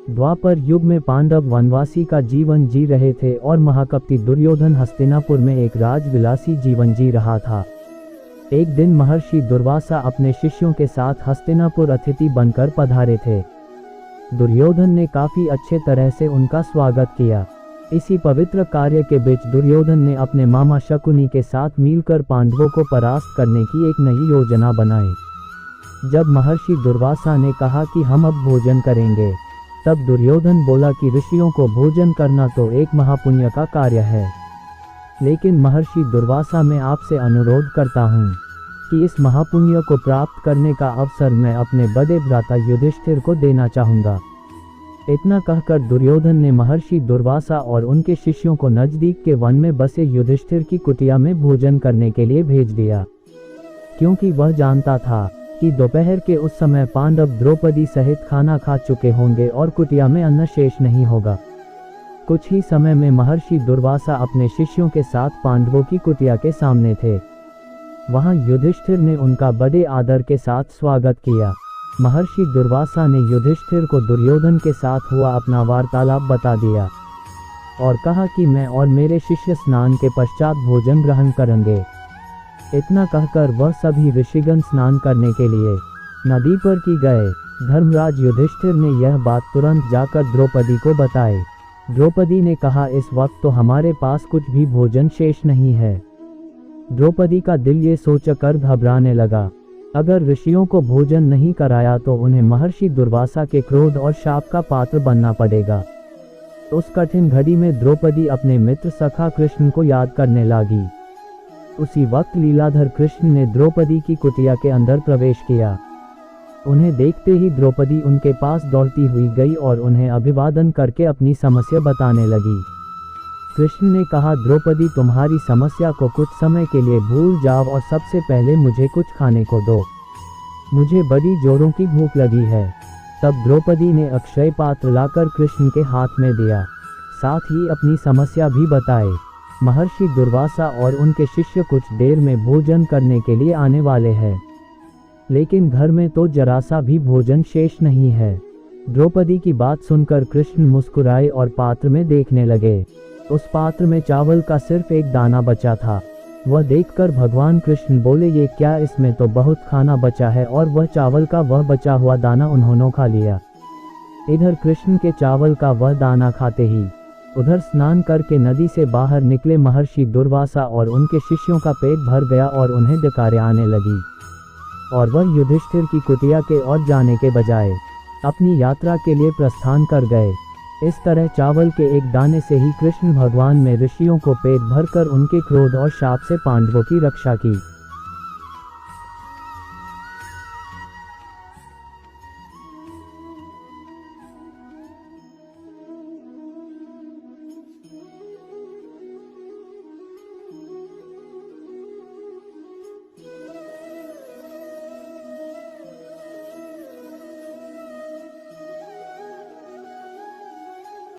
द्वापर युग में पांडव वनवासी का जीवन जी रहे थे और महाकपटी दुर्योधन हस्तिनापुर में एक राजविलासी जीवन जी रहा था। एक दिन महर्षि दुर्वासा अपने शिष्यों के साथ हस्तिनापुर अतिथि बनकर पधारे थे। दुर्योधन ने काफी अच्छे तरह से उनका स्वागत किया। इसी पवित्र कार्य के बीच दुर्योधन ने अपने मामा शकुनी के साथ मिलकर पांडवों को परास्त करने की एक नई योजना बनाई। जब महर्षि दुर्वासा ने कहा कि हम अब भोजन करेंगे, तब दुर्योधन बोला कि ऋषियों को भोजन करना तो एक महापुण्य का कार्य है, लेकिन महर्षि दुर्वासा मैं आपसे अनुरोध करता हूँ कि इस महापुण्य को प्राप्त करने का अवसर मैं अपने बड़े भ्राता युधिष्ठिर को देना चाहूँगा। इतना कहकर दुर्योधन ने महर्षि दुर्वासा और उनके शिष्यों को नजदीक के वन में बसे युधिष्ठिर की कुटिया में भोजन करने के लिए भेज दिया, क्योंकि वह जानता था कि दोपहर के उस समय पांडव द्रौपदी सहित खाना खा चुके होंगे और कुटिया में अन्न शेष नहीं होगा। कुछ ही समय में महर्षि दुर्वासा अपने शिष्यों के साथ पांडवों की कुटिया के सामने थे। वहां युधिष्ठिर ने उनका बड़े आदर के साथ स्वागत किया। महर्षि दुर्वासा ने युधिष्ठिर को दुर्योधन के साथ हुआ अपना वार्तालाप बता दिया और कहा कि मैं और मेरे शिष्य स्नान के पश्चात भोजन ग्रहण करेंगे। इतना कहकर वह सभी ऋषिगण स्नान करने के लिए नदी पर की गए। धर्मराज युधिष्ठिर ने यह बात तुरंत जाकर द्रौपदी को बताई। द्रौपदी ने कहा, इस वक्त तो हमारे पास कुछ भी भोजन शेष नहीं है। द्रौपदी का दिल ये सोचकर घबराने लगा, अगर ऋषियों को भोजन नहीं कराया तो उन्हें महर्षि दुर्वासा के क्रोध और शाप का पात्र बनना पड़ेगा। उस कठिन घड़ी में द्रौपदी अपने मित्र सखा कृष्ण को याद करने लगी। उसी वक्त लीलाधर कृष्ण ने द्रौपदी की कुटिया के अंदर प्रवेश किया। उन्हें देखते ही द्रौपदी उनके पास दौड़ती हुई गई और उन्हें अभिवादन करके अपनी समस्या बताने लगी। कृष्ण ने कहा, द्रौपदी तुम्हारी समस्या को कुछ समय के लिए भूल जाओ और सबसे पहले मुझे कुछ खाने को दो, मुझे बड़ी जोरों की भूख लगी है। तब द्रौपदी ने अक्षय पात्र लाकर कृष्ण के हाथ में दिया, साथ ही अपनी समस्या भी बताई। महर्षि दुर्वासा और उनके शिष्य कुछ देर में भोजन करने के लिए आने वाले हैं, लेकिन घर में तो जरा सा भी भोजन शेष नहीं है। द्रौपदी की बात सुनकर कृष्ण मुस्कुराए और पात्र में देखने लगे। उस पात्र में चावल का सिर्फ एक दाना बचा था। वह देखकर भगवान कृष्ण बोले, ये क्या, इसमें तो बहुत खाना बचा है। और वह चावल का वह बचा हुआ दाना उन्होंने खा लिया। इधर कृष्ण के चावल का वह दाना खाते ही उधर स्नान करके नदी से बाहर निकले महर्षि दुर्वासा और उनके शिष्यों का पेट भर गया और उन्हें डकारें आने लगी और वह युधिष्ठिर की कुटिया के ओर जाने के बजाय अपनी यात्रा के लिए प्रस्थान कर गए। इस तरह चावल के एक दाने से ही कृष्ण भगवान में ऋषियों को पेट भरकर उनके क्रोध और शाप से पांडवों की रक्षा की।